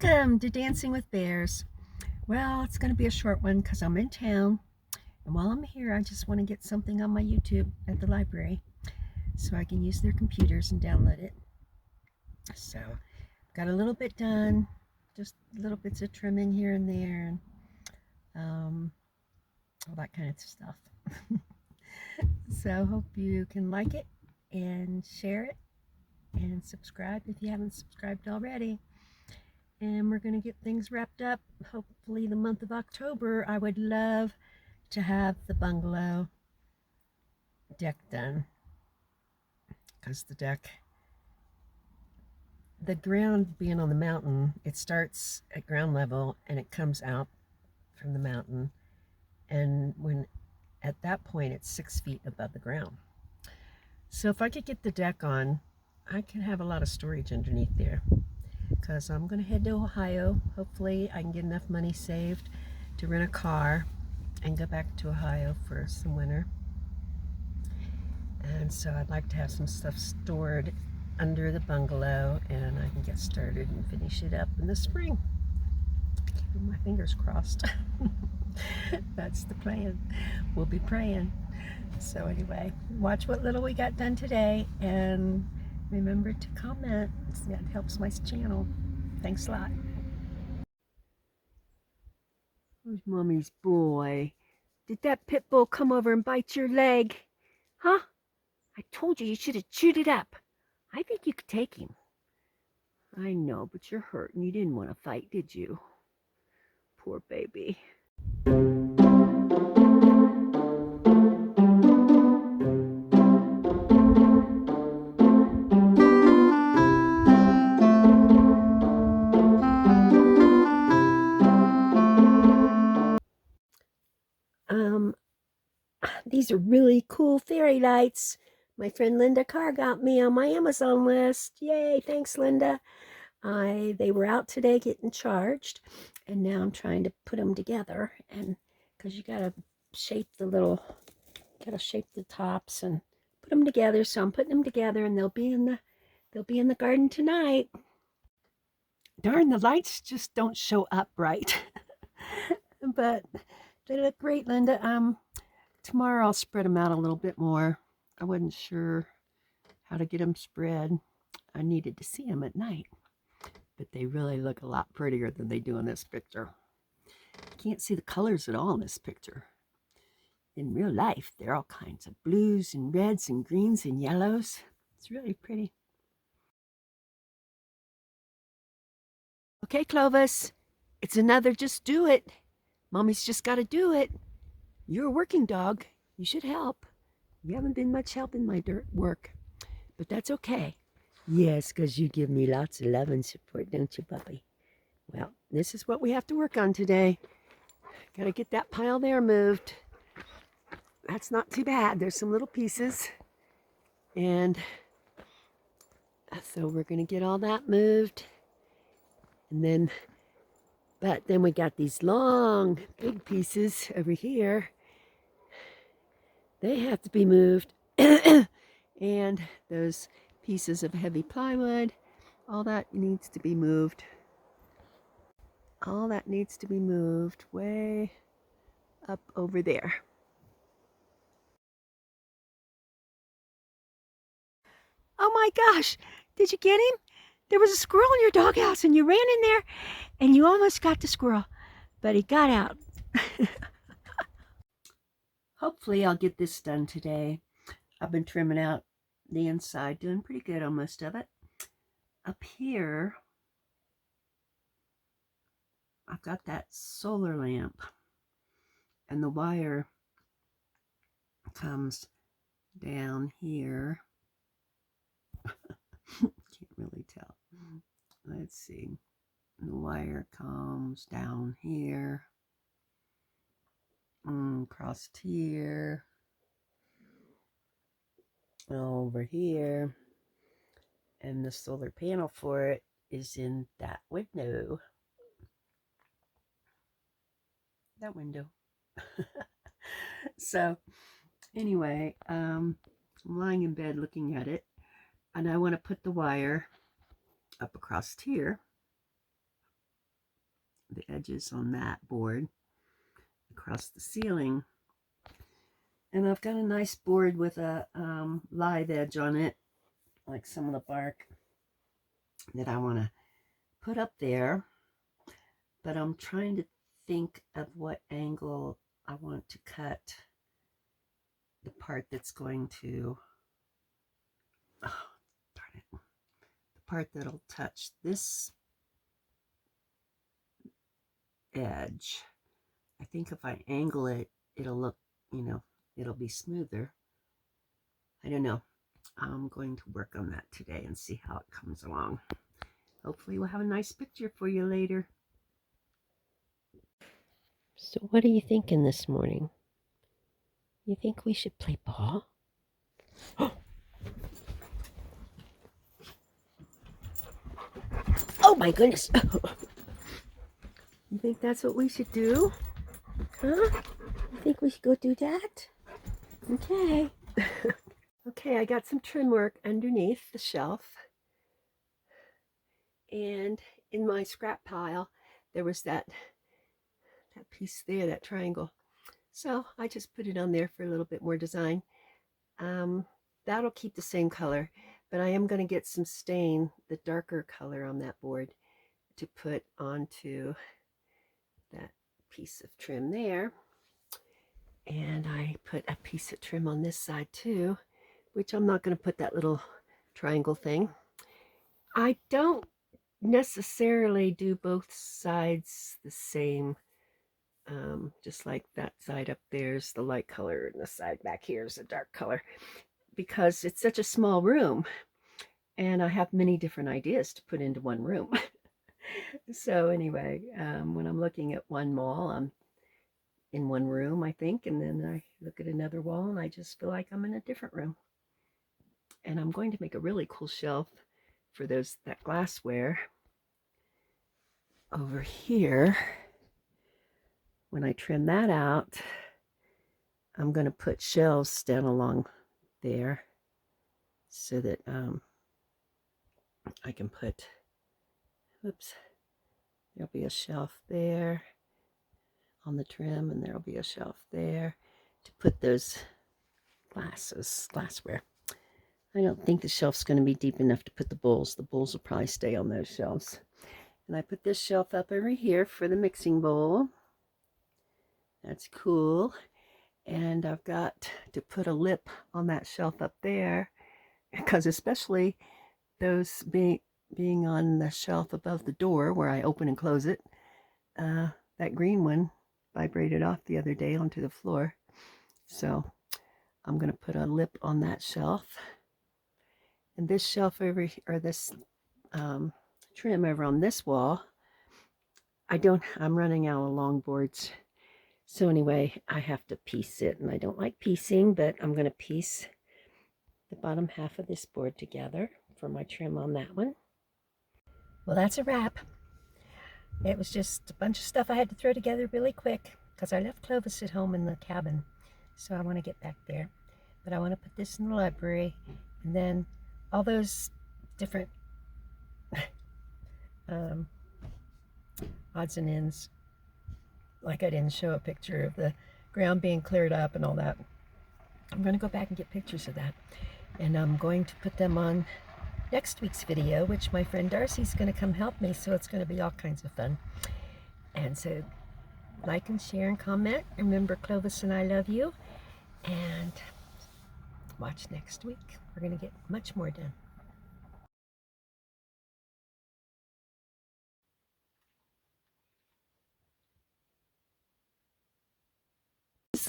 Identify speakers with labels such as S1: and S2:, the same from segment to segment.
S1: Welcome to Dancing with Bears. Well, it's going to be a short one because I'm in town. And while I'm here, I just want to get something on my YouTube at the library so I can use their computers and download it. So, got a little bit done, just little bits of trimming here and there, and all that kind of stuff. So, hope you can like it and share it and subscribe if you haven't subscribed already. And we're going to get things wrapped up. Hopefully the month of October. I would love to have the bungalow deck done, because the ground being on the mountain, it starts at ground level and it comes out from the mountain, and when at that point it's 6 feet above the ground. So if I could get the deck on, I could have a lot of storage underneath there, because I'm going to head to Ohio. Hopefully I can get enough money saved to rent a car and go back to Ohio for some winter. And so I'd like to have some stuff stored under the bungalow, and I can get started and finish it up in the spring. Keeping my fingers crossed. That's the plan. We'll be praying. So anyway, watch what little we got done today, and remember to comment. That helps my channel. Thanks a lot. Who's Mommy's boy? Did that pit bull come over and bite your leg? Huh? I told you you should have chewed it up. I think you could take him. I know, but you're hurt and you didn't want to fight, did you? Poor baby. These are really cool fairy lights. My friend Linda Carr got me on my Amazon list. Yay, thanks Linda. They were out today getting charged, and now I'm trying to put them together, and because you gotta shape the tops and put them together. So I'm putting them together, and they'll be in the garden tonight. Darn, the lights just don't show up right. But they look great, Linda. Tomorrow I'll spread them out a little bit more. I wasn't sure how to get them spread. I needed to see them at night, but they really look a lot prettier than they do in this picture. Can't see the colors at all in this picture. In real life, they're all kinds of blues and reds and greens and yellows. It's really pretty. Okay, Clovis, it's another just do it. Mommy's just got to do it. You're a working dog. You should help. You haven't been much help in my dirt work, but that's okay. Yes, because you give me lots of love and support, don't you, puppy? Well, this is what we have to work on today. Got to get that pile there moved. That's not too bad. There's some little pieces. And so we're going to get all that moved. And then, but then we got these long, big pieces over here. They have to be moved. And those pieces of heavy plywood, all that needs to be moved. All that needs to be moved way up over there. Oh my gosh, did you get him? There was a squirrel in your doghouse and you ran in there and you almost got the squirrel, but he got out. Hopefully I'll get this done today. I've been trimming out the inside, doing pretty good on most of it. Up here, I've got that solar lamp, and the wire comes down here. Can't really tell. Let's see. The wire comes down here, across here, over here, and the solar panel for it is in that window. That window. So anyway, I'm lying in bed looking at it, and I want to put the wire up across here the edges on that board across the ceiling. And I've got a nice board with a live edge on it, like some of the bark that I want to put up there. But I'm trying to think of what angle I want to cut the part that's going to, oh, darn it, the part that'll touch this edge. I think if I angle it, it'll look, you know, it'll be smoother. I don't know. I'm going to work on that today and see how it comes along. Hopefully we'll have a nice picture for you later. So what are you thinking this morning? You think we should play ball? Oh my goodness. You think that's what we should do? Huh? You think we should go do that? Okay. Okay, I got some trim work underneath the shelf. And in my scrap pile, there was that piece there, that triangle. So I just put it on there for a little bit more design. That'll keep the same color, but I am going to get some stain, the darker color on that board, to put onto that piece of trim there. And I put a piece of trim on this side too, which I'm not going to put that little triangle thing. I don't necessarily do both sides the same. Just like that side up there is the light color and the side back here is the dark color, because it's such a small room and I have many different ideas to put into one room. So anyway, when I'm looking at one wall, I'm in one room, I think, and then I look at another wall and I just feel like I'm in a different room. And I'm going to make a really cool shelf for that glassware over here. When I trim that out, I'm going to put shelves down along there so that I can put, oops, there'll be a shelf there on the trim, and there'll be a shelf there to put those glassware. I don't think the shelf's going to be deep enough to put the bowls. The bowls will probably stay on those shelves. And I put this shelf up over here for the mixing bowl. That's cool. And I've got to put a lip on that shelf up there, because especially those being on the shelf above the door where I open and close it, that green one vibrated off the other day onto the floor. So I'm going to put a lip on that shelf. And this shelf over here, or this trim over on this wall, I'm running out of long boards. So anyway, I have to piece it, and I don't like piecing, but I'm going to piece the bottom half of this board together for my trim on that one. Well, that's a wrap. It was just a bunch of stuff I had to throw together really quick because I left Clovis at home in the cabin, so I want to get back there. But I want to put this in the library, and then all those different odds and ends. Like I didn't show a picture of the ground being cleared up and all that. I'm going to go back and get pictures of that. And I'm going to put them on next week's video, which my friend Darcy's going to come help me. So it's going to be all kinds of fun. And so like and share and comment. Remember, Clovis and I love you. And watch next week. We're going to get much more done.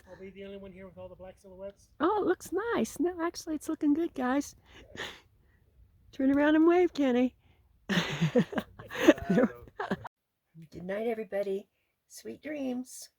S2: Are we the only one here with all the black silhouettes?
S1: Oh, it looks nice. No, actually, it's looking good, guys. Turn around and wave, Kenny. Good night, everybody. Sweet dreams.